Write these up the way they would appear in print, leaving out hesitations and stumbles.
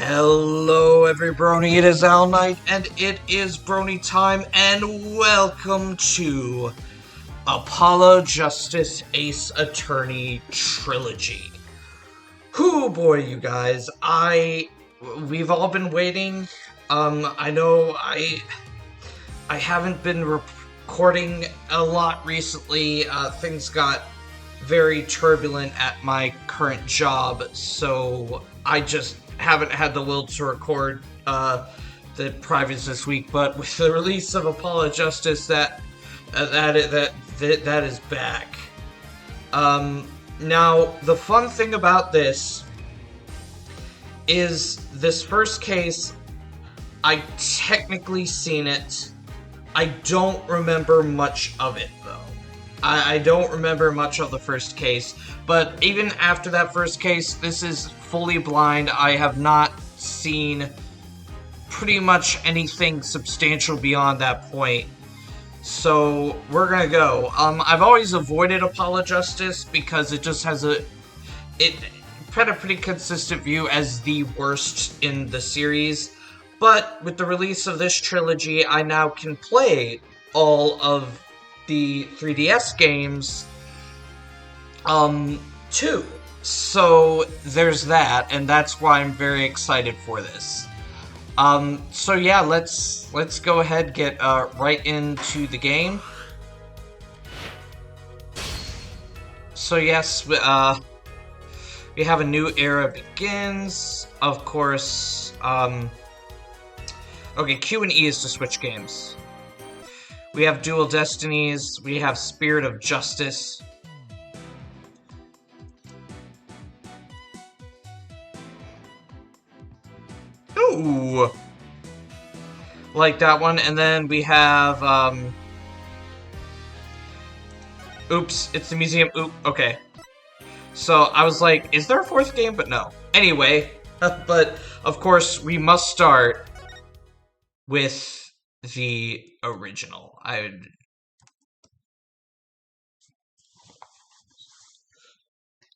Hello, every brony. It is Al Knight, and it is Brony time, and welcome to Apollo Justice Ace Attorney Trilogy. Whoo boy, you guys! We've all been waiting. I know I haven't been recording a lot recently. Things got very turbulent at my current job, so I just haven't had the will to record the privates this week. But with the release of Apollo Justice, that is back. Now the fun thing about this is this first case. I technically seen it. I don't remember much of it though. I don't remember much of the first case, but even after that first case, this is fully blind. I have not seen pretty much anything substantial beyond that point. So we're gonna go. I've always avoided Apollo Justice because it just has it had a pretty consistent view as the worst in the series. But with the release of this trilogy, I now can play all of the 3DS games, too. So there's that, and that's why I'm very excited for this. So yeah, let's go ahead, get right into the game. So yes, we have a new era begins. Of course, okay, Q and E is to switch games. We have Dual Destinies, we have Spirit of Justice. Ooh! Like that one, and then we have, oops, it's the museum, oop, okay. So, I was like, is there a fourth game? But no. Anyway, but, of course, we must start with the original.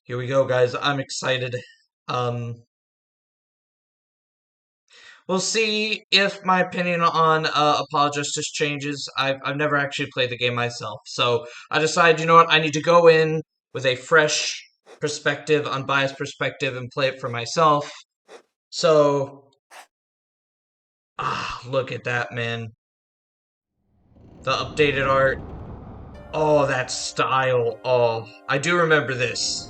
Here we go, guys. I'm excited. We'll see if my opinion on Apollo Justice changes. I've never actually played the game myself, so I decided, you know what, I need to go in with a fresh perspective, unbiased perspective, and play it for myself. So, look at that, man. The updated art. Oh, that style. Oh, I do remember this.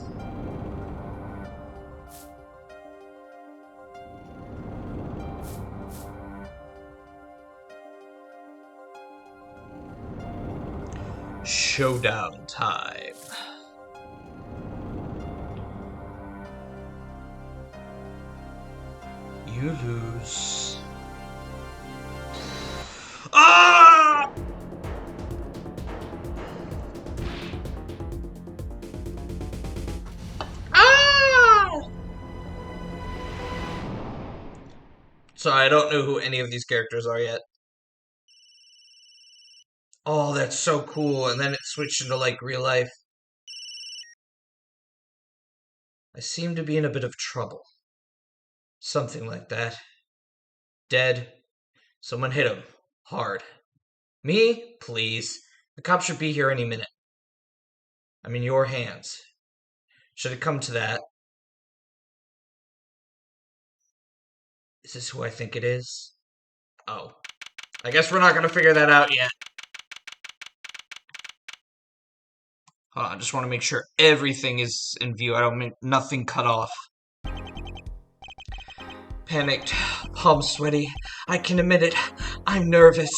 Showdown time. You lose. Ah! Sorry, I don't know who any of these characters are yet. Oh, that's so cool. And then it switched into, like, real life. I seem to be in a bit of trouble. Something like that. Dead. Someone hit him. Hard. Me? Please. The cops should be here any minute. I'm in your hands. Should it come to that? Is this who I think it is? Oh. I guess we're not gonna figure that out yet. Hold on, I just want to make sure everything is in view. I don't mean nothing cut off. Panicked, palms sweaty. I can admit it. I'm nervous.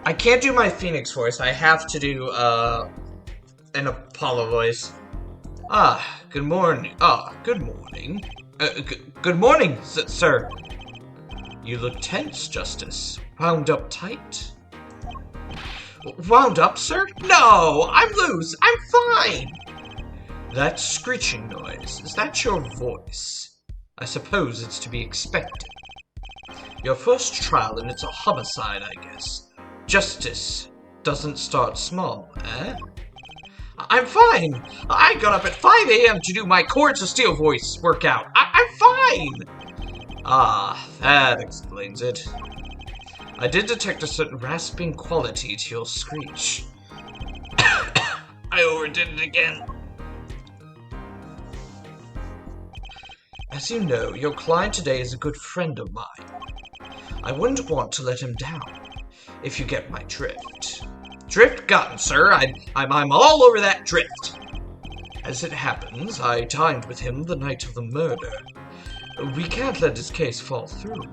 I can't do my Phoenix voice. I have to do an Apollo voice. Ah, good morning. Ah, good morning. Good morning, sir. You look tense, Justice. Wound up tight? Wound up, sir? No, I'm loose. I'm fine. That screeching noise, is that your voice? I suppose it's to be expected. Your first trial and it's a homicide, I guess. Justice doesn't start small, eh? I'm fine. I got up at 5 a.m. to do my Chords of Steel voice workout. I'm fine. Ah, that explains it. I did detect a certain rasping quality to your screech. I overdid it again. As you know, your client today is a good friend of mine. I wouldn't want to let him down, if you get my drift. Drift gotten, sir. I'm all over that drift. As it happens, I dined with him the night of the murder. We can't let his case fall through.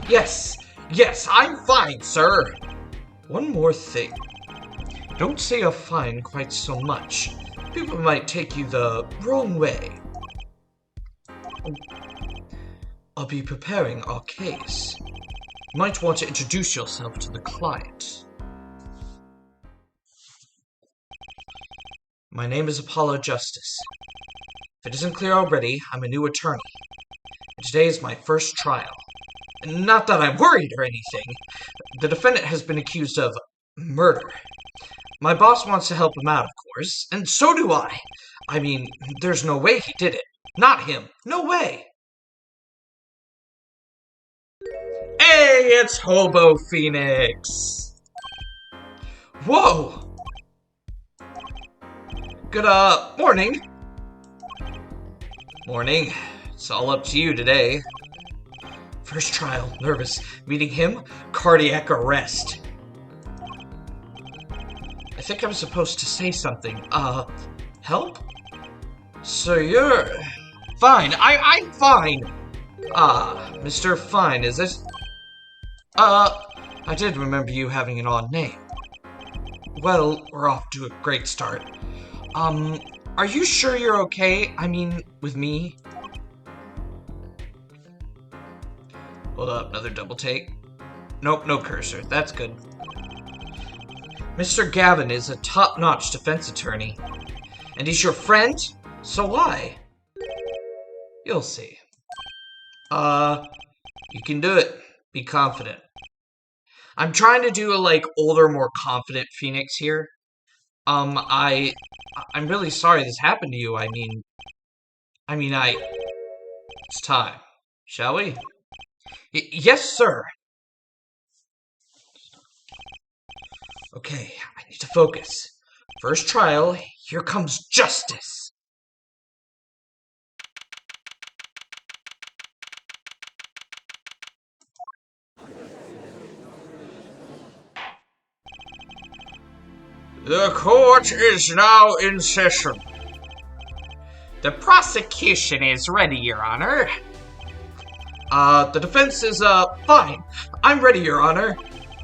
Yes, I'm fine, sir. One more thing. Don't say you're fine quite so much. People might take you the wrong way. I'll be preparing our case. You might want to introduce yourself to the client. My name is Apollo Justice. If it isn't clear already, I'm a new attorney. And today is my first trial. Not that I'm worried or anything. The defendant has been accused of murder. My boss wants to help him out, of course, and so do I. I mean, there's no way he did it. Not him. No way. Hey, it's Hobo Phoenix. Whoa. Good, morning. Morning. It's all up to you today. First trial, nervous. Meeting him, cardiac arrest. I think I'm supposed to say something. Help? So you're... Fine, I'm fine. Mr. Fine, is it? I did remember you having an odd name. Well, we're off to a great start. Are you sure you're okay? I mean, with me? Hold up, another double take. Nope, no cursor. That's good. Mr. Gavin is a top-notch defense attorney. And he's your friend? So why? You'll see. You can do it. Be confident. I'm trying to do a, older, more confident Phoenix here. I'm really sorry this happened to you. It's time. Shall we? Yes, sir. Okay, I need to focus. First trial, here comes justice. The court is now in session. The prosecution is ready, Your Honor. The defense is, fine. I'm ready, Your Honor.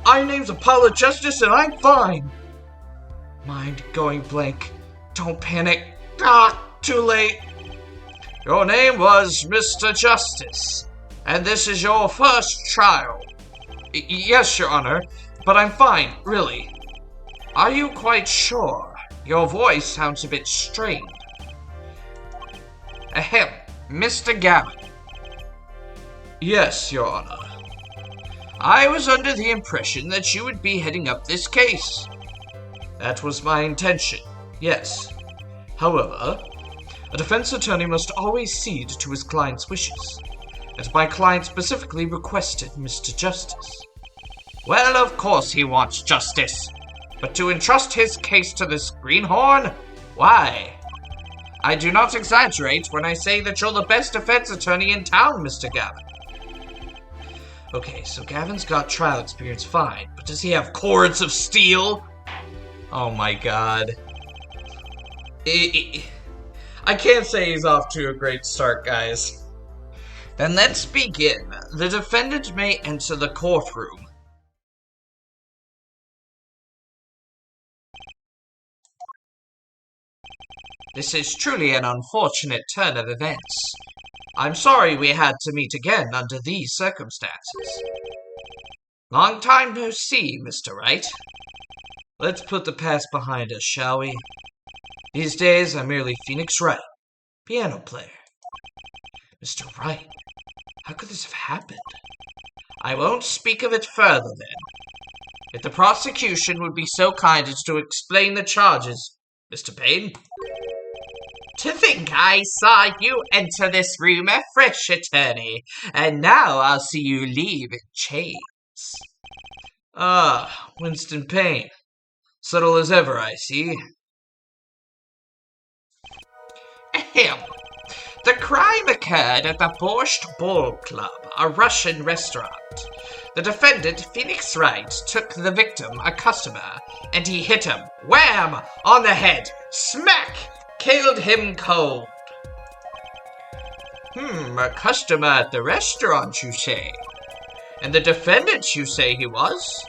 My name's Apollo Justice, and I'm fine. Mind going blank. Don't panic. Too late. Your name was Mr. Justice, and this is your first trial. Yes, Your Honor, but I'm fine, really. Are you quite sure? Your voice sounds a bit strained. Ahem, Mr. Gavin. Yes, Your Honor. I was under the impression that you would be heading up this case. That was my intention, yes. However, a defense attorney must always cede to his client's wishes, and my client specifically requested Mr. Justice. Well, of course he wants justice, but to entrust his case to this greenhorn? Why? I do not exaggerate when I say that you're the best defense attorney in town, Mr. Gavin. Okay, so Gavin's got trial experience, fine, but does he have cords of steel? Oh my god. I can't say he's off to a great start, guys. Then let's begin. The defendant may enter the courtroom. This is truly an unfortunate turn of events. I'm sorry we had to meet again under these circumstances. Long time no see, Mr. Wright. Let's put the past behind us, shall we? These days, I'm merely Phoenix Wright, piano player. Mr. Wright, how could this have happened? I won't speak of it further, then. If the prosecution would be so kind as to explain the charges, Mr. Payne. To think I saw you enter this room a fresh attorney, and now I'll see you leave in chains. Ah, Winston Payne. Subtle as ever, I see. Ahem. The crime occurred at the Borscht Ball Club, a Russian restaurant. The defendant, Phoenix Wright, took the victim, a customer, and he hit him, wham, on the head, smack, killed him cold. A customer at the restaurant, you say? And the defendant, you say he was?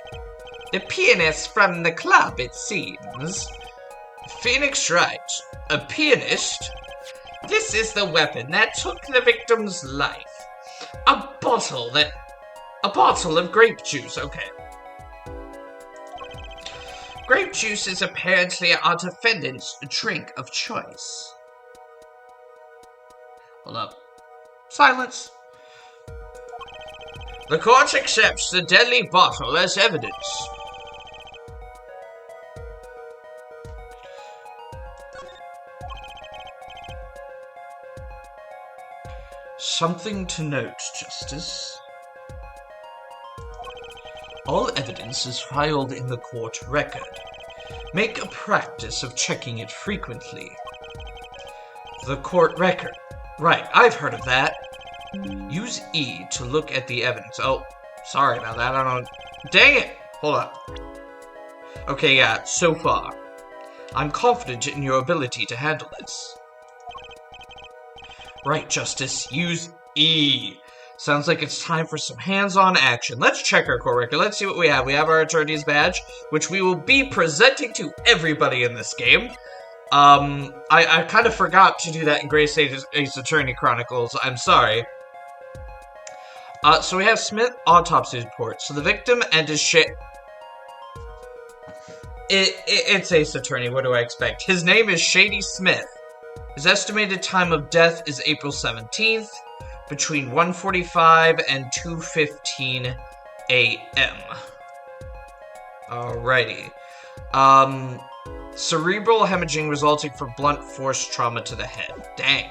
The pianist from the club, it seems. Phoenix Wright, a pianist? This is the weapon that took the victim's life. A bottle of grape juice, okay. Grape juice is apparently our defendant's drink of choice. Hold up. Silence. The court accepts the deadly bottle as evidence. Something to note, Justice. All evidence is filed in the court record. Make a practice of checking it frequently. The court record. Right, I've heard of that. Use E to look at the evidence. Oh, sorry about that. I don't... Dang it! Hold on. Okay, yeah, so far. I'm confident in your ability to handle this. Right, Justice. Use E. Sounds like it's time for some hands-on action. Let's check our court record. Let's see what we have. We have our attorney's badge, which we will be presenting to everybody in this game. I kind of forgot to do that in Grace Ace Attorney Chronicles. I'm sorry. So we have Smith autopsy report. So the victim and his it's Ace Attorney. What do I expect? His name is Shady Smith. His estimated time of death is April 17th, between 1:45 and 2:15 a.m. Alrighty. Cerebral hemorrhaging resulting from blunt force trauma to the head. Dang.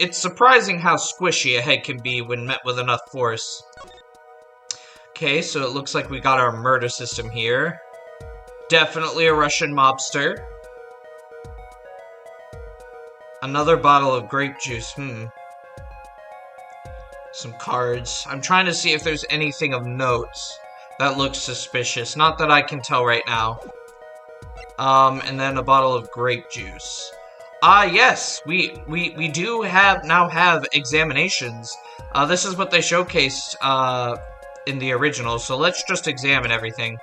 It's surprising how squishy a head can be when met with enough force. Okay, so it looks like we got our murder system here. Definitely a Russian mobster. Another bottle of grape juice, Some cards. I'm trying to see if there's anything of notes that looks suspicious. Not that I can tell right now. And then a bottle of grape juice. Yes, we do now have examinations. This is what they showcased, in the original, so let's just examine everything.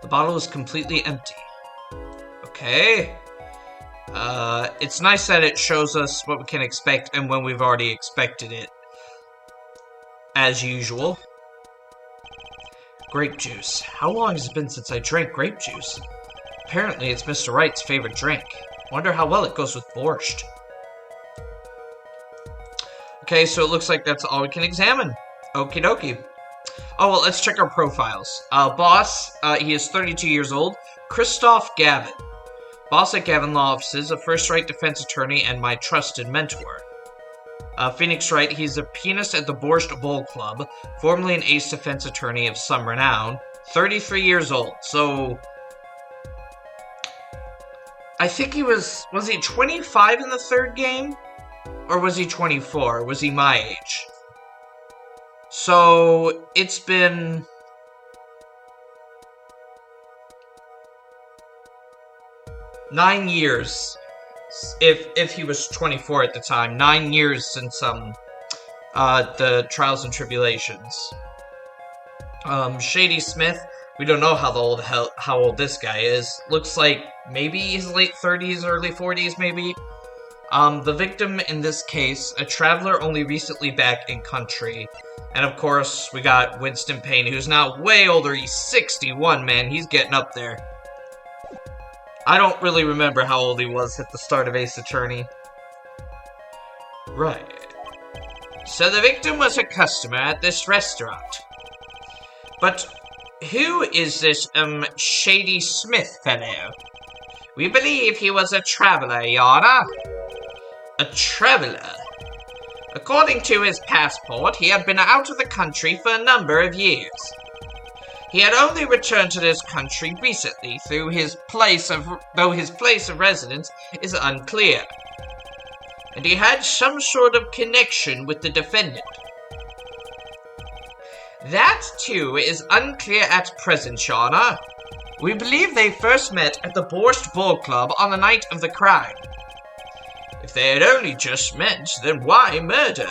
The bottle is completely empty. Okay. It's nice that it shows us what we can expect and when we've already expected it. As usual. Grape juice. How long has it been since I drank grape juice? Apparently it's Mr. Wright's favorite drink. Wonder how well it goes with borscht. Okay, so it looks like that's all we can examine. Okie dokie. Oh, well, let's check our profiles. Boss, he is 32 years old. Christoph Gavin. Boss at Gavin Law Offices, a first-rate defense attorney, and my trusted mentor. Phoenix Wright, he's a pianist at the Borscht Bowl Club, formerly an ace defense attorney of some renown, 33 years old, so... I think he was he 25 in the third game? Or was he 24? Was he my age? So, it's been... 9 years, if he was 24 at the time. 9 years since the Trials and Tribulations. Shady Smith, we don't know how old this guy is. Looks like maybe his late 30s, early 40s, maybe. The victim in this case, a traveler only recently back in country. And of course, we got Winston Payne, who's now way older. He's 61, man. He's getting up there. I don't really remember how old he was at the start of Ace Attorney. Right. So the victim was a customer at this restaurant. But who is this, Shady Smith fellow? We believe he was a traveler, Your Honor. A traveler? According to his passport, he had been out of the country for a number of years. He had only returned to this country recently, though his place of residence is unclear. And he had some sort of connection with the defendant. That, too, is unclear at present, Your Honor. We believe they first met at the Borscht Ball Club on the night of the crime. If they had only just met, then why murder?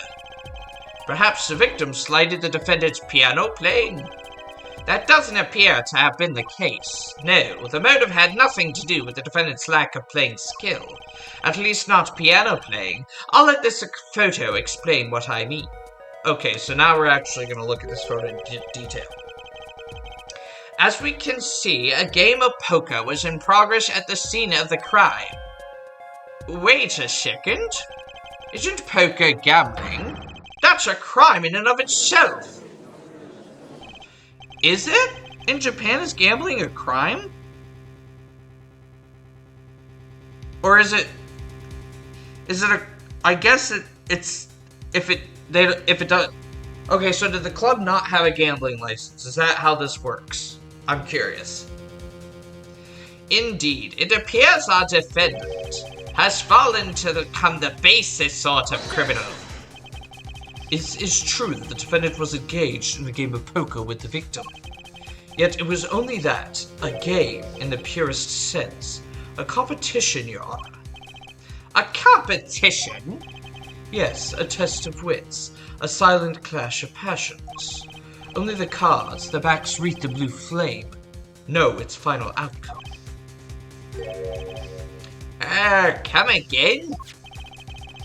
Perhaps the victim slighted the defendant's piano playing. That doesn't appear to have been the case. No, the motive had nothing to do with the defendant's lack of playing skill. At least not piano playing. I'll let this photo explain what I mean. Okay, so now we're actually going to look at this photo in detail. As we can see, a game of poker was in progress at the scene of the crime. Wait a second. Isn't poker gambling? That's a crime in and of itself. Is it? In Japan, is gambling a crime? Or is it a, I guess it's, if it does. Okay, so did the club not have a gambling license? Is that how this works? I'm curious. Indeed, it appears our defendant has fallen to become the basest sort of criminal. It's true that the defendant was engaged in a game of poker with the victim. Yet it was only that, a game in the purest sense. A competition, Your Honor. A competition? Yes, a test of wits. A silent clash of passions. Only the cards, the backs wreath the blue flame, know its final outcome. Come again?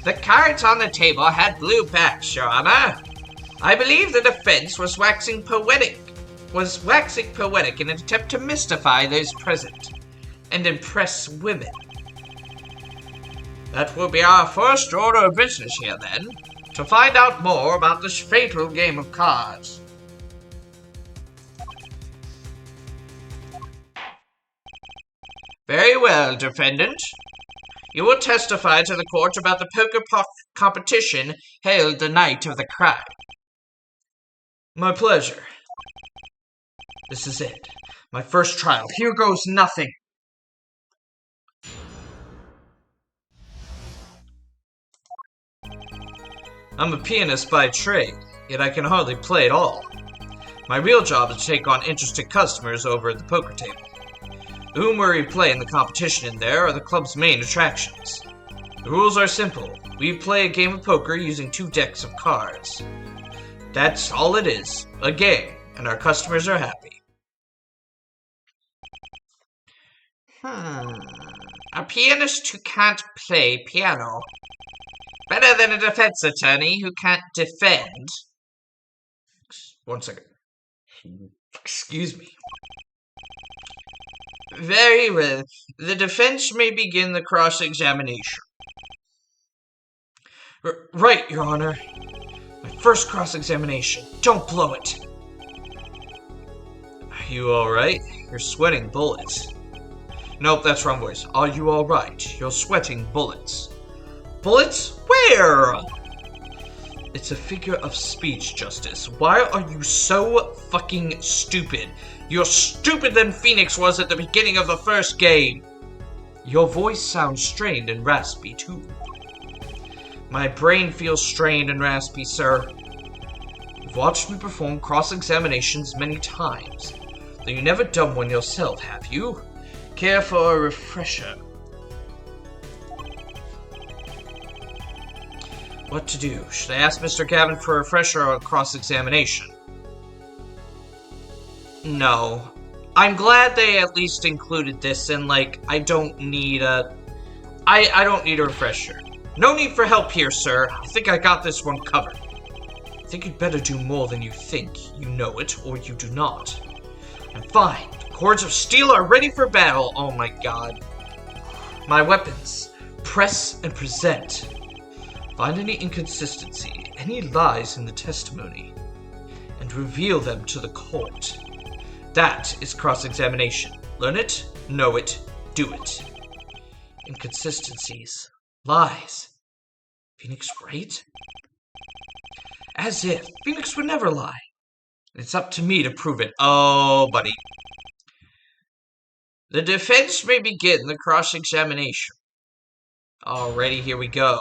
The cards on the table had blue backs, Your Honor. I believe the defense was waxing poetic in an attempt to mystify those present and impress women. That will be our first order of business here, then, to find out more about this fatal game of cards. Very well, defendant. You will testify to the court about the poker competition held the night of the crime. My pleasure. This is it. My first trial. Here goes nothing. I'm a pianist by trade, yet I can hardly play at all. My real job is to take on interested customers over at the poker table. The whom we play in the competition in there are the club's main attractions. The rules are simple. We play a game of poker using 2 decks of cards. That's all it is, a game, and our customers are happy. A pianist who can't play piano. Better than a defense attorney who can't defend. One second. Excuse me. Very well. The defense may begin the cross-examination. Right, Your Honor. My first cross-examination. Don't blow it. Are you alright? You're sweating bullets. Nope, that's wrong voice. Are you alright? You're sweating bullets. Bullets? Where? It's a figure of speech, Justice. Why are you so fucking stupid? You're stupider than Phoenix was at the beginning of the first game. Your voice sounds strained and raspy, too. My brain feels strained and raspy, sir. You've watched me perform cross-examinations many times, though you've never done one yourself, have you? Care for a refresher? What to do? Should I ask Mr. Gavin for a refresher or a cross-examination? No. I'm glad they at least included this, and like, I don't need a refresher. No need for help here, sir. I think I got this one covered. I think you'd better do more than you think. You know it, or you do not. I'm fine. The cords of steel are ready for battle. Oh my god. My weapons. Press and present. Find any inconsistency, any lies in the testimony, and reveal them to the court. That is cross-examination. Learn it, know it, do it. Inconsistencies. Lies. Phoenix right? As if. Phoenix would never lie. It's up to me to prove it. Oh, buddy. The defense may begin the cross-examination. Alrighty, here we go.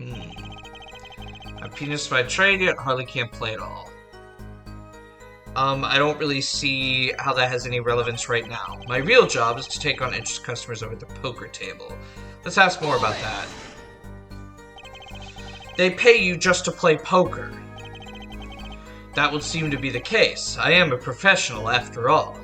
My penis by trade, yet Harley can't play at all. I don't really see how that has any relevance right now. My real job is to take on interest customers over at the poker table. Let's ask more about that. They pay you just to play poker. That would seem to be the case. I am a professional after all.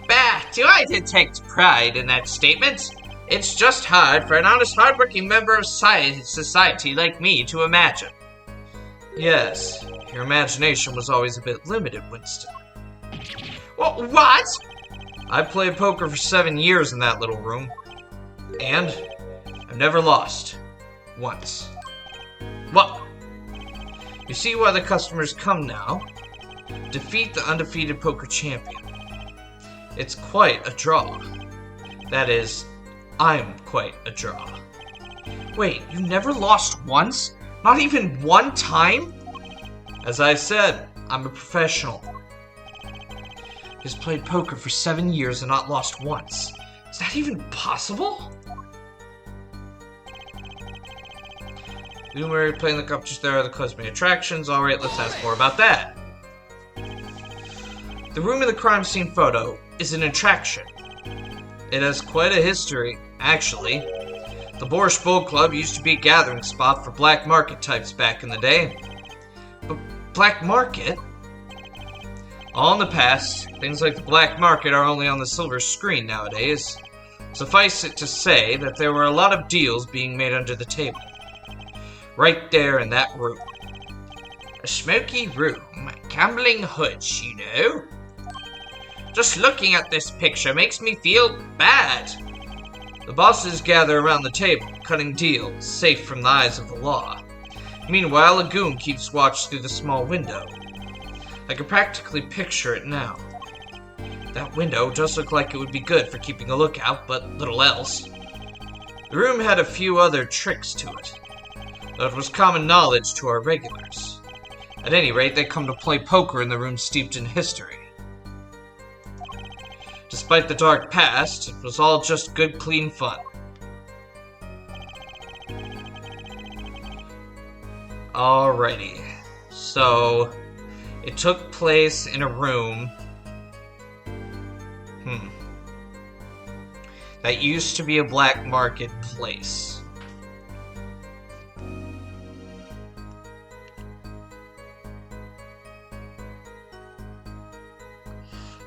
Bah, do I detect pride in that statement? It's just hard for an honest, hardworking member of society like me to imagine. Yes, your imagination was always a bit limited, Winston. What? I played poker for 7 years in that little room. And I've never lost. Once. What? You see why the customers come now? Defeat the undefeated poker champion. It's quite a draw. That is, I'm quite a draw. Wait, you never lost once? Not even one time? As I said, I'm a professional. He's played poker for 7 years and not lost once. Is that even possible? Luminary playing the competition, there are the cosmic attractions. Alright, let's ask more about that. The room in the crime scene photo is an attraction. It has quite a history, actually. The Borscht Bowl Club used to be a gathering spot for black market types back in the day. But black market? All in the past, things like the black market are only on the silver screen nowadays. Suffice it to say that there were a lot of deals being made under the table. Right there in that room. A smoky room, gambling hoods, you know? Just looking at this picture makes me feel bad. The bosses gather around the table, cutting deals, safe from the eyes of the law. Meanwhile, a goon keeps watch through the small window. I can practically picture it now. That window does look like it would be good for keeping a lookout, but little else. The room had a few other tricks to it, though it was common knowledge to our regulars. At any rate, they come to play poker in the room steeped in history. Despite the dark past, it was all just good, clean fun. Alrighty, so it took place in a room that used to be a black market place.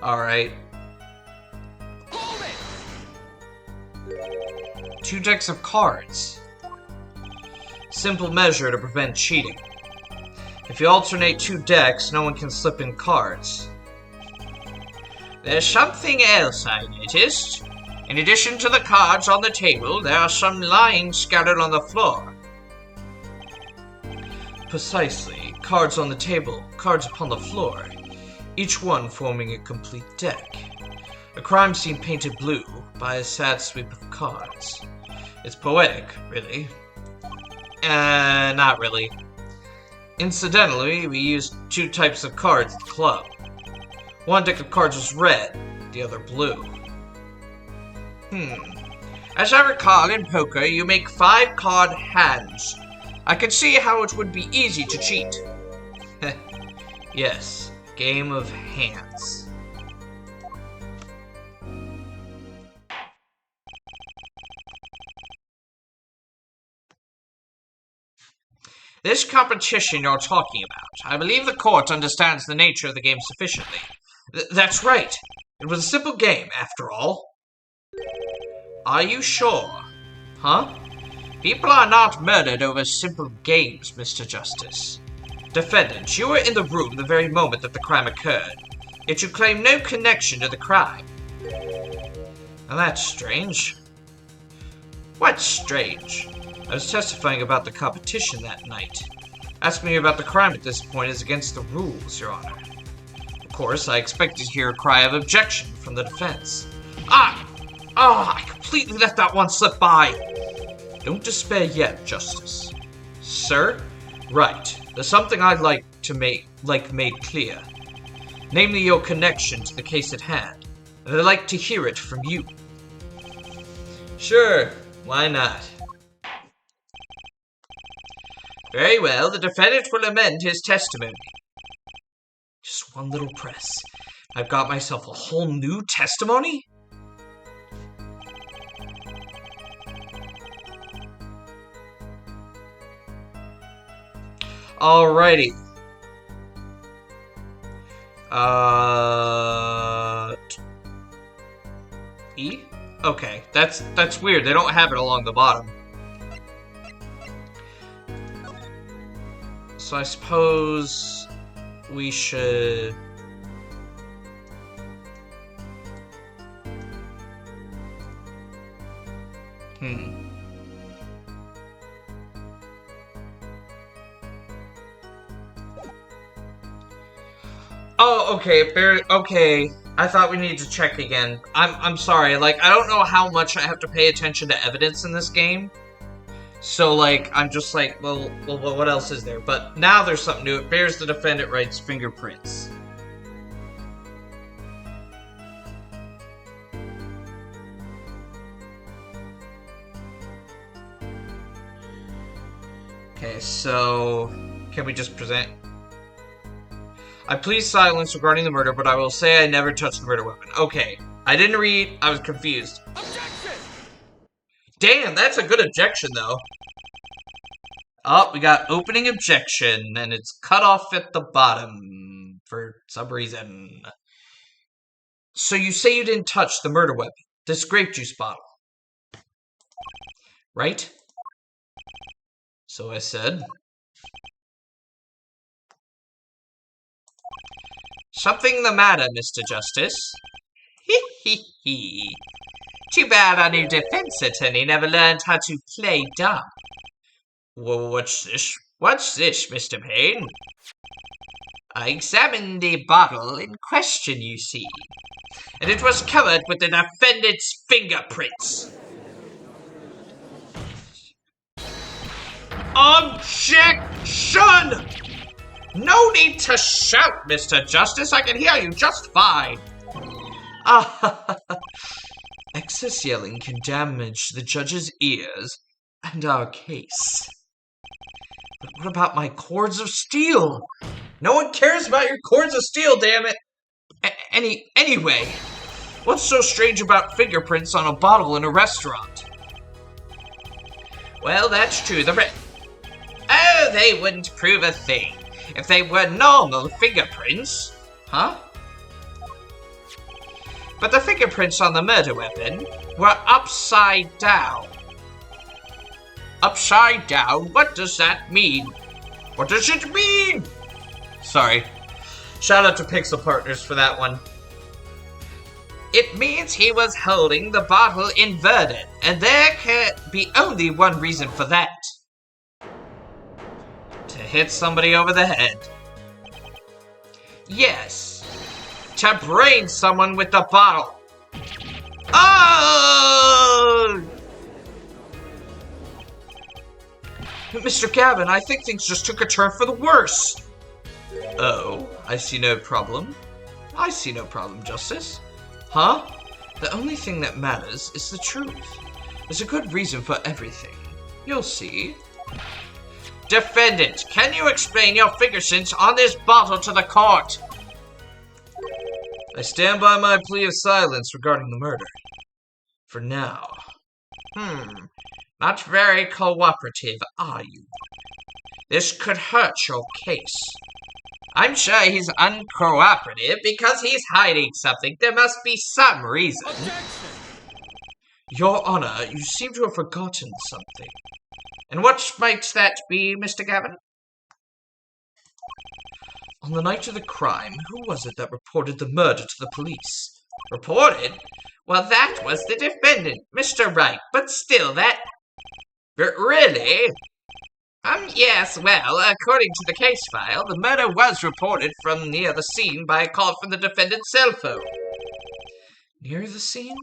Alright. 2 decks of cards. Simple measure to prevent cheating. If you alternate 2 decks, no one can slip in cards. There's something else I noticed. In addition to the cards on the table, there are some lying scattered on the floor. Precisely. Cards on the table, cards upon the floor. Each one forming a complete deck. A crime scene painted blue by a sad sweep of cards. It's poetic, really. Not really. Incidentally, we used 2 types of cards at the club. One deck of cards was red, the other blue. As I recall, in poker, you make 5-card hands. I can see how it would be easy to cheat. Yes, game of hands. This competition you're talking about, I believe the court understands the nature of the game sufficiently. That's right. It was a simple game, after all. Are you sure? Huh? People are not murdered over simple games, Mr. Justice. Defendant, you were in the room the very moment that the crime occurred, yet you claim no connection to the crime. Now that's strange. What's strange? I was testifying about the competition that night. Asking me about the crime at this point is against the rules, Your Honor. Of course, I expected to hear a cry of objection from the defense. I completely let that one slip by. Don't despair yet, Justice. Sir? Right. There's something I'd like to make made clear. Namely, your connection to the case at hand. And I'd like to hear it from you. Sure. Why not? Very well, the defendant will amend his testimony. Just one little press. I've got myself a whole new testimony? Alrighty. E? Okay, that's weird. They don't have it along the bottom. So I suppose we should... Oh, okay, okay. I thought we needed to check again. I'm sorry, like, I don't know how much I have to pay attention to evidence in this game. So, like, I'm just like, well, what else is there? But now there's something new. It bears the defendant right's fingerprints. Okay, so can we just present? I plead silence regarding the murder, but I will say I never touched the murder weapon. Okay, I didn't read. I was confused. Objection! Damn, that's a good objection, though. Oh, we got opening objection, and it's cut off at the bottom for some reason. So you say you didn't touch the murder weapon, this grape juice bottle, right? So I said. Something the matter, Mr. Justice? Hee. Too bad our new defense attorney never learned how to play dumb. Well, what's this? What's this, Mr. Payne? I examined the bottle in question, you see, and it was covered with the defendant's fingerprints. Objection! No need to shout, Mr. Justice. I can hear you just fine. Excess yelling can damage the judge's ears and our case. But what about my cords of steel? No one cares about your cords of steel, damn it. Anyway, what's so strange about fingerprints on a bottle in a restaurant? Well, that's true. Oh, they wouldn't prove a thing if they were normal fingerprints. Huh? But the fingerprints on the murder weapon were upside down. Upside down? What does that mean? What does it mean? Sorry. Shout out to Pixel Partners for that one. It means he was holding the bottle inverted, and there can be only one reason for that. To hit somebody over the head. Yes. To brain someone with the bottle. Oh! Mr. Gavin, I think things just took a turn for the worse. Oh, I see no problem. I see no problem, Justice. Huh? The only thing that matters is the truth. There's a good reason for everything. You'll see. Defendant, can you explain your fingerprints on this bottle to the court? I stand by my plea of silence regarding the murder. For now. Not very cooperative, are you? This could hurt your case. I'm sure he's uncooperative because he's hiding something. There must be some reason. Objection! Your Honor, you seem to have forgotten something. And what might that be, Mr. Gavin? On the night of the crime, who was it that reported the murder to the police? Reported? Well, that was the defendant, Mr. Wright. But still, that... Really? Yes, well, according to the case file, the murder was reported from near the scene by a call from the defendant's cell phone. Near the scene?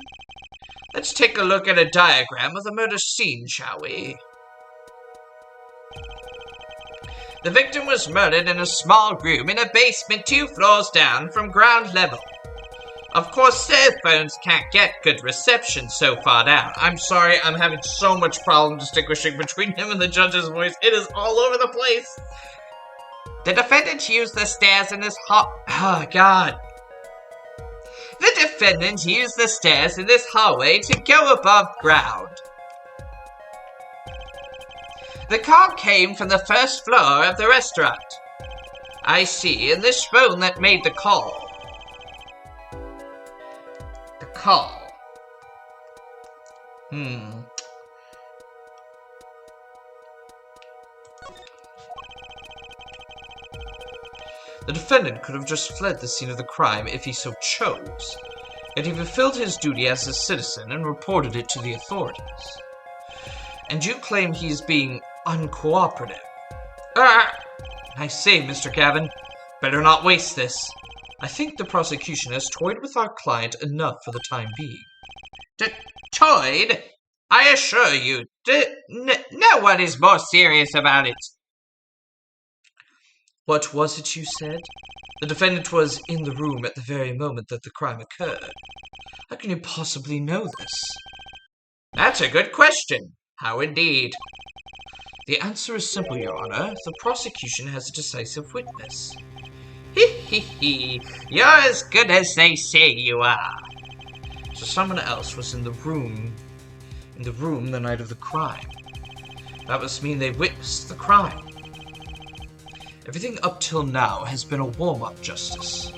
Let's take a look at a diagram of the murder scene, shall we? The victim was murdered in a small room in a basement 2 floors down from ground level. Of course, cell phones can't get good reception so far down. I'm sorry, I'm having so much problem distinguishing between him and the judge's voice. It is all over the place. The defendant used the stairs in this Oh, God. The defendant used the stairs in this hallway to go above ground. The call came from the first floor of the restaurant. I see, and this phone that made the call. The defendant could have just fled the scene of the crime if he so chose, yet he fulfilled his duty as a citizen and reported it to the authorities. And you claim he is being uncooperative. I say, Mr. Gavin, better not waste this. I think the prosecution has toyed with our client enough for the time being. Toyed? I assure you, no one is more serious about it. What was it you said? The defendant was in the room at the very moment that the crime occurred. How can you possibly know this? That's a good question. How indeed? The answer is simple, Your Honor. The prosecution has a decisive witness. You're as good as they say you are. So someone else was in the room the night of the crime. That must mean they witnessed the crime. Everything up till now has been a warm-up, Justice.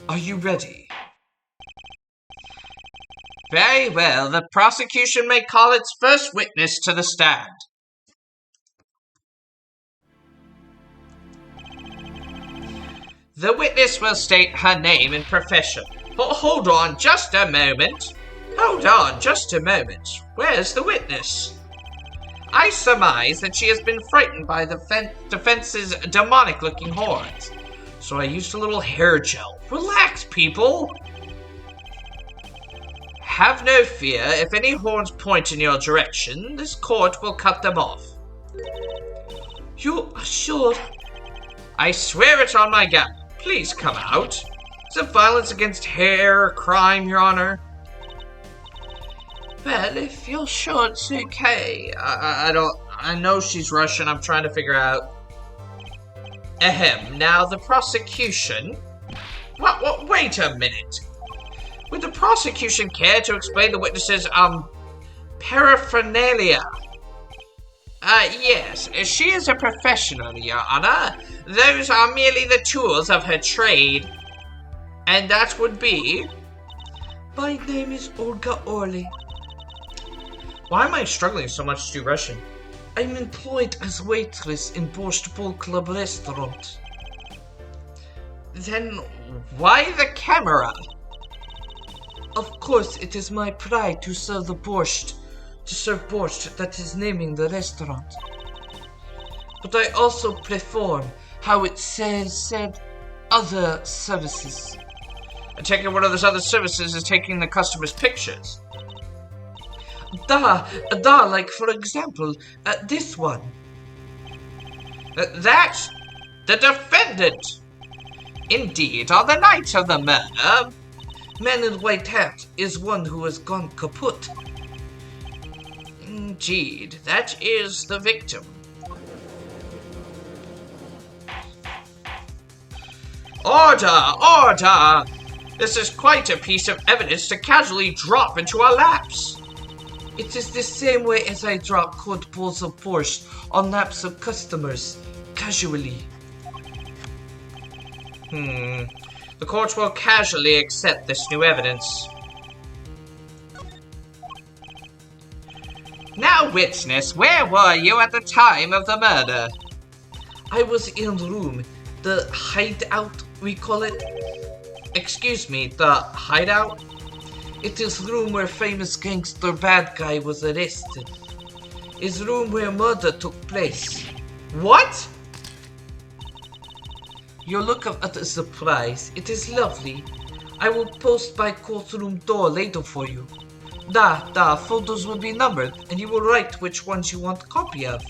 Are you ready? Very well. The prosecution may call its first witness to the stand. The witness will state her name and profession. Hold on just a moment. Where's the witness? I surmise that she has been frightened by the defense's demonic-looking horns. So I used a little hair gel. Relax, people! Have no fear. If any horns point in your direction, this court will cut them off. You are sure? I swear it on my God. Please come out. Is it violence against hair crime, Your Honor? Well, if you're sure it's okay. I know she's Russian. I'm trying to figure out. Ahem. Now, the prosecution... What? Wait a minute. Would the prosecution care to explain the witness's, paraphernalia? Yes. She is a professional, Your Honor. Those are merely the tools of her trade. And that would be... My name is Olga Orly. Why am I struggling so much to do Russian? I'm employed as waitress in Borscht Bowl Club restaurant. Then why the camera? Of course, it is my pride to serve borscht that is naming the restaurant. But I also perform how it said other services. I take it one of those other services is taking the customer's pictures. Like for example, this one. That's the defendant. Indeed, on the night of the murder, man in white hat is one who has gone kaput. Indeed, that is the victim. Order! This is quite a piece of evidence to casually drop into our laps. It is the same way as I drop cold bowls of borscht on laps of customers, casually. The court will casually accept this new evidence. Now, witness, where were you at the time of the murder? I was in the room, the hideout, we call it. Excuse me, the hideout? It is room where famous gangster bad guy was arrested. It's room where murder took place. What? Your look of utter surprise. It is lovely. I will post by courtroom door later for you. Photos will be numbered, and you will write which ones you want a copy of.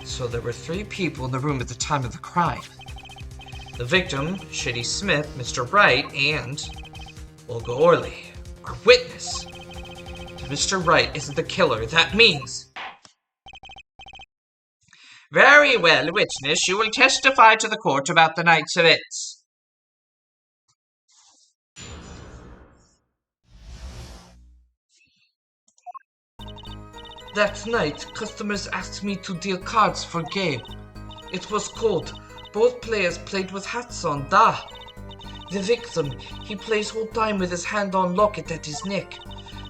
So there were 3 people in the room at the time of the crime. The victim, Shitty Smith, Mr. Wright, and Olga Orley, our witness. If Mr. Wright isn't the killer, that means... Very well, witness. You will testify to the court about the night's events. That night, customers asked me to deal cards for game. It was cold. Both players played with hats on, The victim, he plays whole time with his hand on locket at his neck.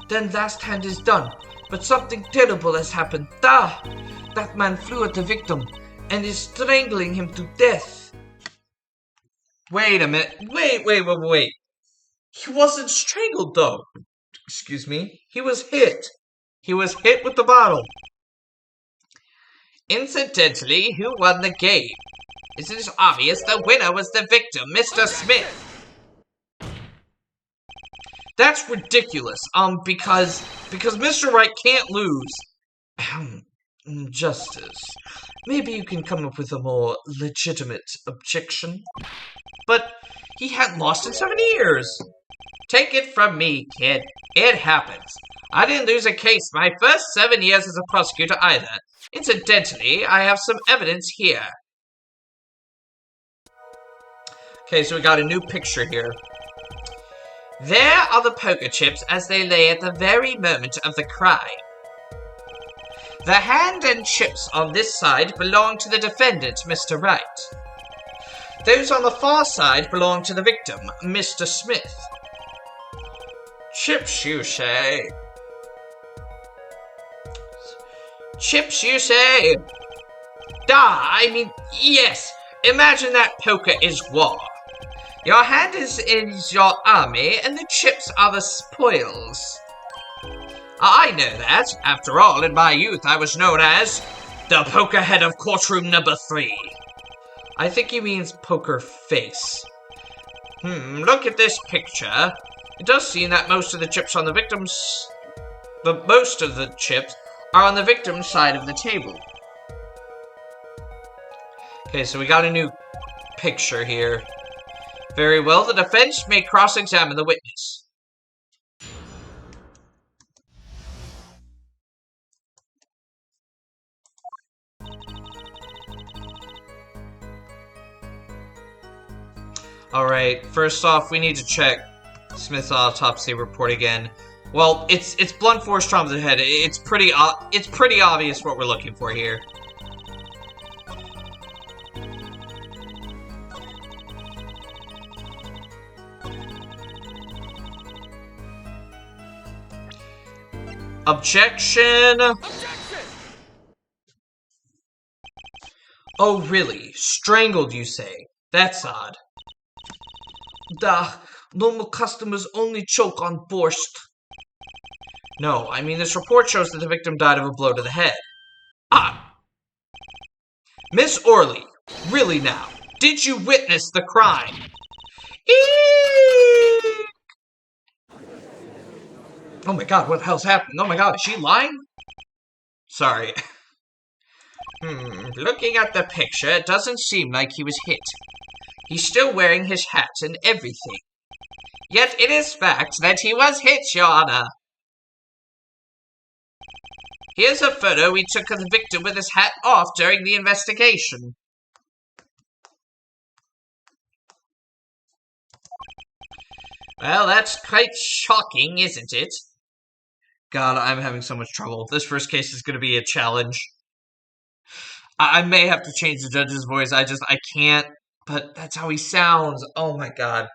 Then last hand is done, but something terrible has happened, That man flew at the victim, and is strangling him to death. Wait a minute. Wait. He wasn't strangled, though. Excuse me. He was hit. He was hit with the bottle. Incidentally, who won the game? It is obvious the winner was the victim, Mr. Smith. That's ridiculous. Because Mr. Wright can't lose. Justice. Maybe you can come up with a more legitimate objection. But he hadn't lost in 7 years. Take it from me, kid. It happens. I didn't lose a case my first 7 years as a prosecutor either. Incidentally, I have some evidence here. Okay, so we got a new picture here. There are the poker chips as they lay at the very moment of the crime. The hand and chips on this side belong to the defendant, Mr. Wright. Those on the far side belong to the victim, Mr. Smith. Chips, you say? Chips, you say? Yes. Imagine that poker is war. Your hand is your army, and the chips are the spoils. I know that. After all, in my youth, I was known as the poker head of courtroom number 3. I think he means poker face. Look at this picture. It does seem that most of the chips on the victim's... But most of the chips are on the victim's side of the table. Okay, so we got a new picture here. Very well, the defense may cross-examine the witness. Alright, first off, we need to check Smith's autopsy report again. Well, it's blunt force trauma to the head. It's pretty obvious what we're looking for here. Objection! Oh, really? Strangled, you say? That's odd. Normal customers only choke on borscht. No, I mean this report shows that the victim died of a blow to the head. Miss Orley, really now, did you witness the crime? Oh my god, what the hell's happening? Oh my god, is she lying? Sorry. Looking at the picture, it doesn't seem like he was hit. He's still wearing his hat and everything. Yet it is fact that he was hit, Your Honor. Here's a photo we took of the victim with his hat off during the investigation. Well, that's quite shocking, isn't it? God, I'm having so much trouble. This first case is going to be a challenge. I may have to change the judge's voice. I can't. But that's how he sounds. Oh my god.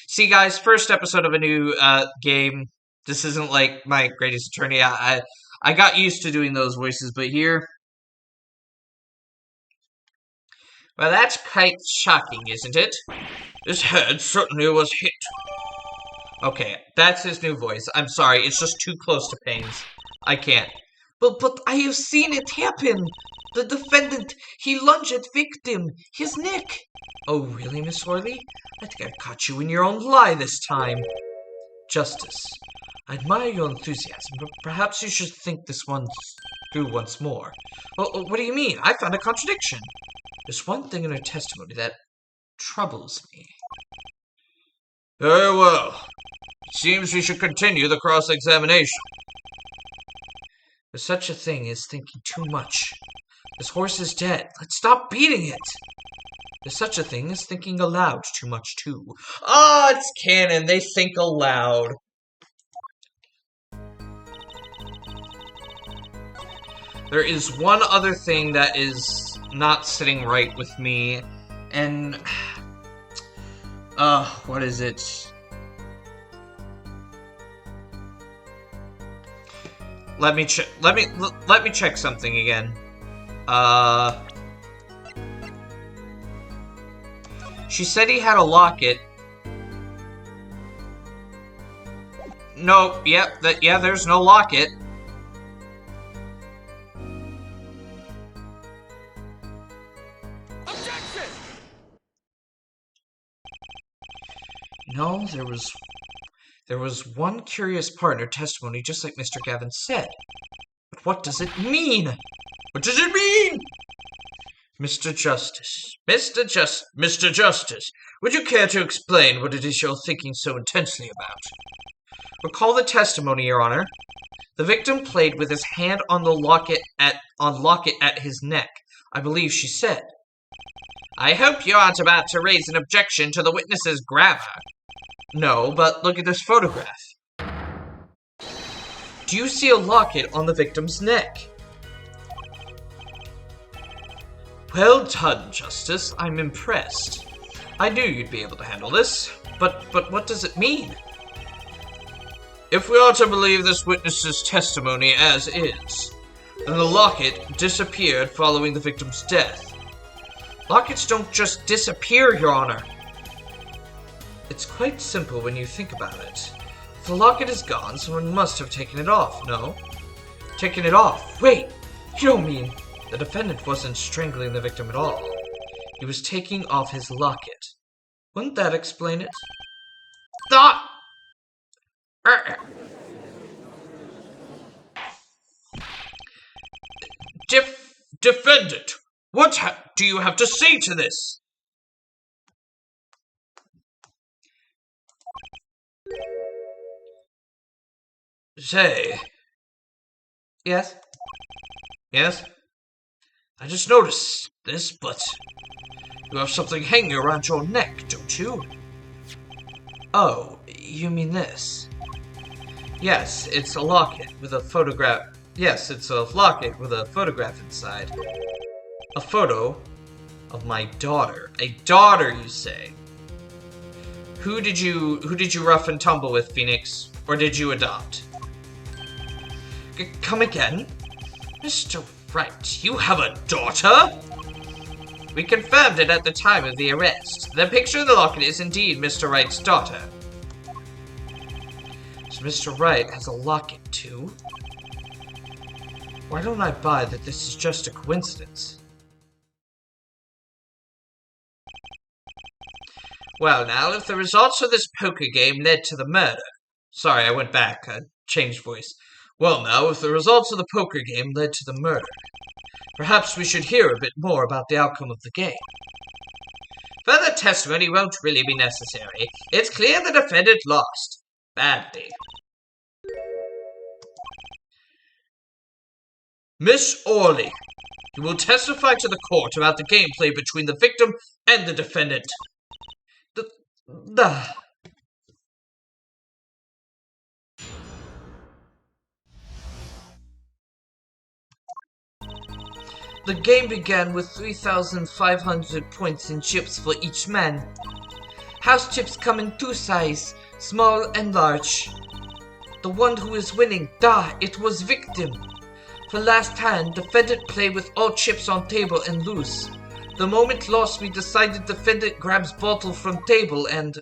See, guys, first episode of a new game. This isn't like my greatest attorney. I got used to doing those voices, but here... Well, that's quite shocking, isn't it? His head certainly was hit. Okay, that's his new voice. I'm sorry, it's just too close to Payne's. I can't. But I have seen it happen. The defendant, he lunged at victim, his neck. Oh, really, Miss Orley? I think I've caught you in your own lie this time. Justice, I admire your enthusiasm, but perhaps you should think this one through once more. Well, what do you mean? I found a contradiction. There's one thing in her testimony that troubles me. Very well. It seems we should continue the cross-examination. There's such a thing as thinking too much. This horse is dead. Let's stop beating it. There's such a thing as thinking aloud too much, too. Ah, it's canon. They think aloud. There is one other thing that is not sitting right with me, and what is it? Let me check something again. She said he had a locket. No, yep, there's no locket. No, there was one curious part in her testimony, just like Mr. Gavin said. But what does it mean? What does it mean? Mr. Justice, would you care to explain what it is you're thinking so intensely about? Recall the testimony, Your Honor. The victim played with his hand on the locket at his neck, I believe she said. I hope you aren't about to raise an objection to the witness's grammar. No, but look at this photograph. Do you see a locket on the victim's neck? Well done, Justice. I'm impressed. I knew you'd be able to handle this. But what does it mean? If we are to believe this witness's testimony as is, then the locket disappeared following the victim's death. Lockets don't just disappear, Your Honor. It's quite simple when you think about it. If the locket is gone, someone must have taken it off, no? Taken it off? Wait! You don't mean... The defendant wasn't strangling the victim at all. He was taking off his locket. Wouldn't that explain it? Stop! Defendant, what do you have to say to this? Say. Yes? Yes? I just noticed this, but you have something hanging around your neck, don't you? Oh, you mean this? Yes, it's a locket with a photograph. Yes, it's a locket with a photograph inside. A photo of my daughter. A daughter, you say? Who did you rough and tumble with, Phoenix? Or did you adopt? Come again? Mr. Wright, you have a daughter? We confirmed it at the time of the arrest. The picture in the locket is indeed Mr. Wright's daughter. So Mr. Wright has a locket too? Why don't I buy that this is just a coincidence? Well now, if the results of this poker game led to the murder... Sorry, I went back. Changed voice. Well now, if the results of the poker game led to the murder, perhaps we should hear a bit more about the outcome of the game. Further testimony won't really be necessary. It's clear the defendant lost. Badly. Miss Orley, you will testify to the court about the gameplay between the victim and the defendant. The game began with 3,500 points in chips for each man. House chips come in two sizes, small and large. The one who is winning, it was victim. For last hand, defendant played with all chips on table and lose. The moment lost, we decided defendant grabs bottle from table and...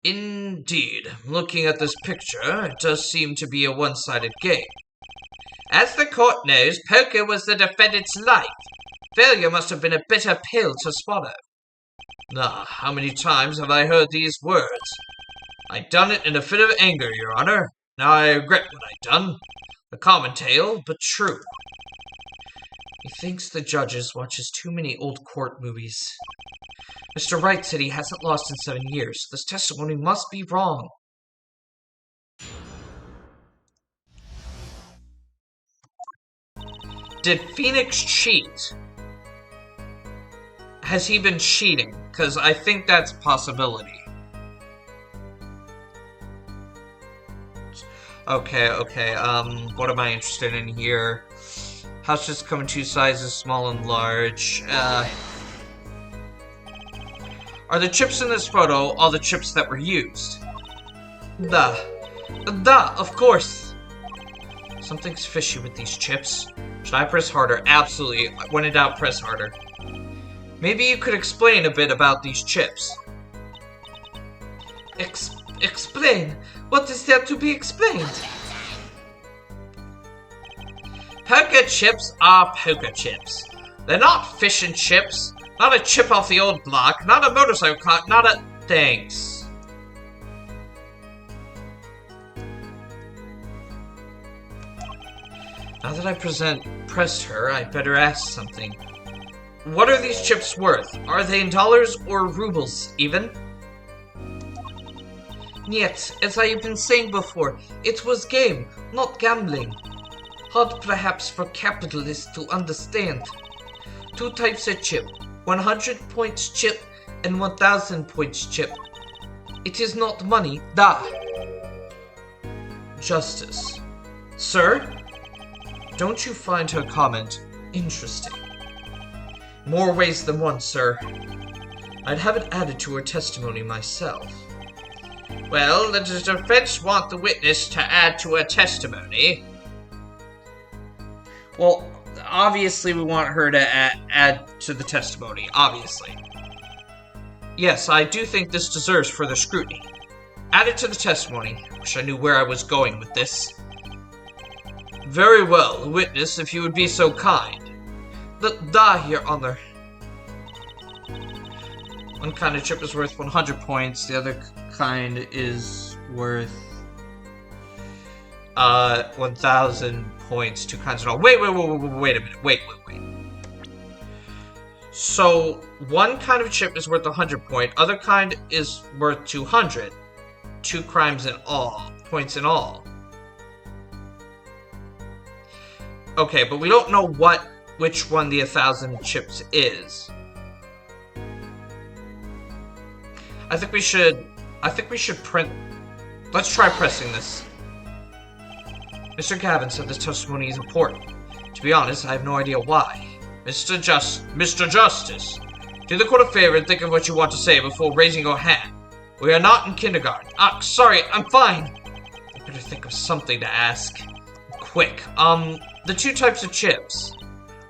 Indeed, looking at this picture, it does seem to be a one-sided game. As the court knows, poker was the defendant's life. Failure must have been a bitter pill to swallow. Ah, how many times have I heard these words? I done it in a fit of anger, Your Honor. Now I regret what I done. A common tale, but true. He thinks the judges watches too many old court movies. Mr. Wright said he hasn't lost in 7 years. This testimony must be wrong. Did Phoenix cheat? Has he been cheating? Because I think that's a possibility. Okay, what am I interested in here? Houses come in 2 sizes, small and large. Are the chips in this photo all the chips that were used? Duh, of course. Something's fishy with these chips. Should I press harder? Absolutely. When in doubt, press harder. Maybe you could explain a bit about these chips. Explain? What is there to be explained? Poker chips are poker chips. They're not fish and chips. Not a chip off the old block. Not a motorcycle car. Not a... Thanks. Now that I pressed her, I better ask something. What are these chips worth? Are they in dollars or rubles, even? Yet, as I have been saying before, it was game, not gambling. Hard perhaps for capitalists to understand. 2 types of chip, 100 points chip and 1000 points chip. It is not money, da. Justice. Sir? Don't you find her comment interesting? More ways than one, sir. I'd have it added to her testimony myself. Well, does the defense want the witness to add to her testimony? Well, obviously we want her to add to the testimony, obviously. Yes, I do think this deserves further scrutiny. Add it to the testimony. Wish I knew where I was going with this. Very well, witness, if you would be so kind. Your Honor. One kind of chip is worth 100 points, the other kind is worth 1,000 points, 2 kinds of all. Wait a minute. Wait. So, one kind of chip is worth 100 points, other kind is worth 200. 2 crimes in all, points in all. Okay, but we don't know which one the 1,000 chips is. I think we should print... Let's try pressing this. Mr. Gavin said this testimony is important. To be honest, I have no idea why. Mr. Justice, do the court a favor and think of what you want to say before raising your hand. We are not in kindergarten. Sorry, I'm fine. I better think of something to ask. Quick. The 2 types of chips.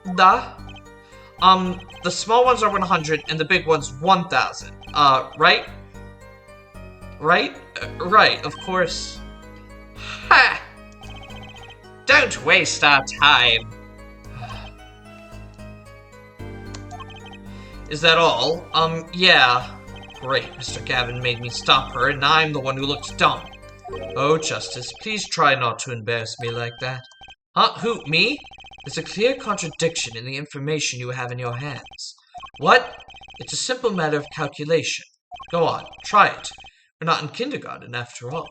The small ones are 100 and the big ones 1,000. Right? Right, of course. Ha! Don't waste our time. Is that all? Yeah. Great, Mr. Gavin made me stop her, and I'm the one who looks dumb. Oh, Justice, please try not to embarrass me like that. Huh? Who, me? There's a clear contradiction in the information you have in your hands. What? It's a simple matter of calculation. Go on, try it. We're not in kindergarten, after all.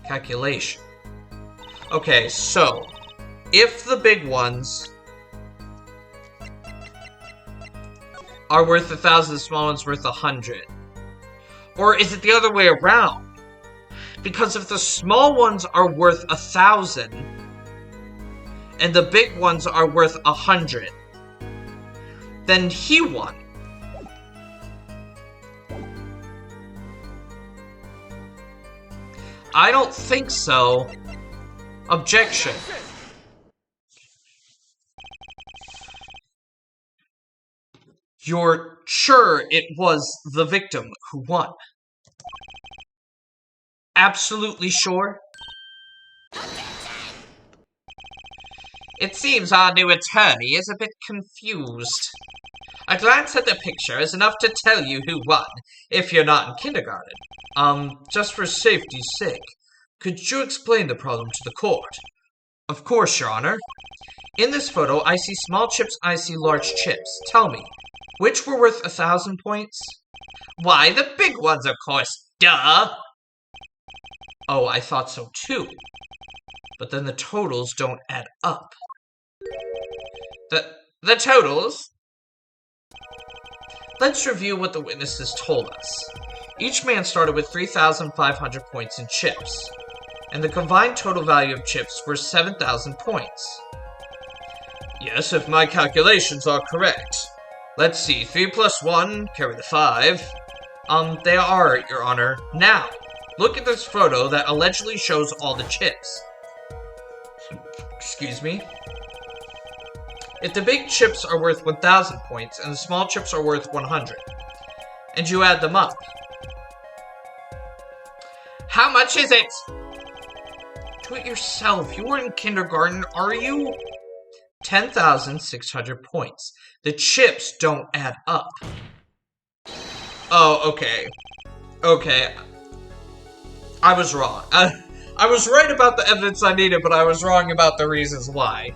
Calculation. Okay, so, if the big ones are worth 1,000, the small ones worth 100. Or is it the other way around? Because if the small ones are worth 1,000, and the big ones are worth 100, then he won. I don't think so. Objection. You're sure it was the victim who won? Absolutely sure? It seems our new attorney is a bit confused. A glance at the picture is enough to tell you who won, if you're not in kindergarten. Just for safety's sake, could you explain the problem to the court? Of course, Your Honor. In this photo, I see small chips, I see large chips. Tell me, which were worth 1,000 points? Why, the big ones, of course. Duh! Oh, I thought so too. But then the totals don't add up. The totals? Let's review what the witnesses told us. Each man started with 3,500 points in chips, and the combined total value of chips were 7,000 points. Yes, if my calculations are correct. Let's see, 3 plus 1, carry the 5. They are, Your Honor. Now, look at this photo that allegedly shows all the chips. Excuse me. If the big chips are worth 1,000 points and the small chips are worth 100, and you add them up, how much is it? Do it yourself. You weren't in kindergarten, are you? 10,600 points. The chips don't add up. Oh, okay. Okay. I was wrong. I was right about the evidence I needed, but I was wrong about the reasons why.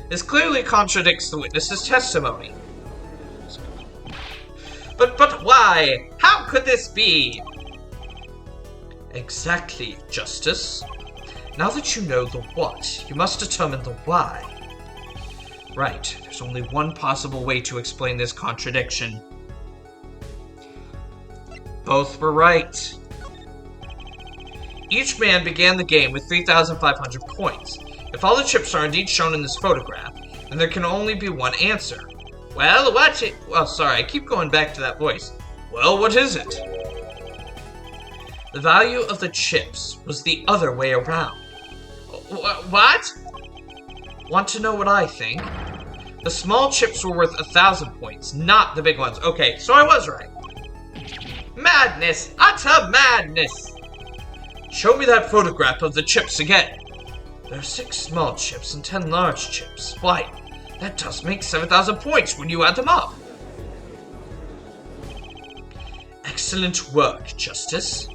This clearly contradicts the witness's testimony. But why? How could this be? Exactly, Justice. Now that you know the what, you must determine the why. Right, there's only one possible way to explain this contradiction. Both were right. Each man began the game with 3,500 points. If all the chips are indeed shown in this photograph, then there can only be one answer. Well, what it? Well, sorry, I keep going back to that voice. Well, what is it? The value of the chips was the other way around. What? Want to know what I think? The small chips were worth 1,000 points, not the big ones. Okay, so I was right. Madness! Utter madness! Show me that photograph of the chips again. There are 6 small chips and 10 large chips. Why, that does make 7,000 points when you add them up. Excellent work, Justice.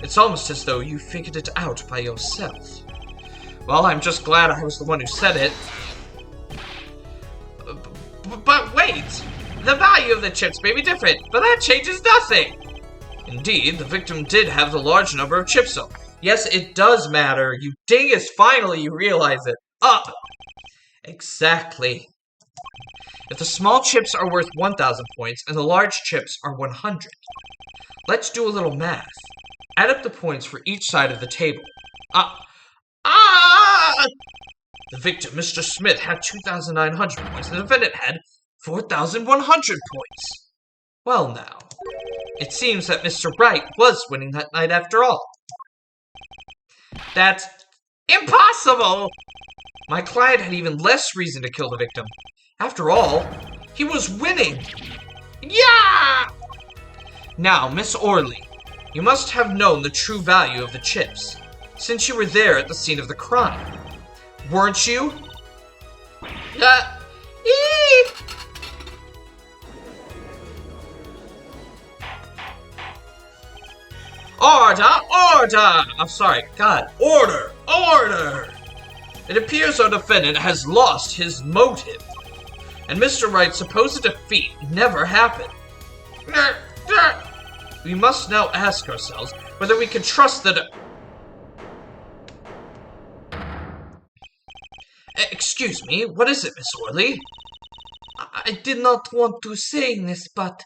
It's almost as though you figured it out by yourself. Well, I'm just glad I was the one who said it. But wait! The value of the chips may be different, but that changes nothing! Indeed, the victim did have the large number of chips, though. Yes, it does matter. You dingus, finally you realize it. Up! Exactly. If the small chips are worth 1,000 points and the large chips are 100, let's do a little math. Add up the points for each side of the table. The victim, Mr. Smith, had 2,900 points. The defendant had 4,100 points. Well now, it seems that Mr. Wright was winning that night after all. That's impossible! My client had even less reason to kill the victim. After all, he was winning. Yeah! Now, Miss Orley, you must have known the true value of the chips, since you were there at the scene of the crime. Weren't you? Order! Order! I'm sorry, God. Order! Order! It appears our defendant has lost his motive, and Mr. Wright's supposed defeat never happened. We must now ask ourselves whether we can trust the Excuse me, what is it, Miss Orley? I did not want to say this, but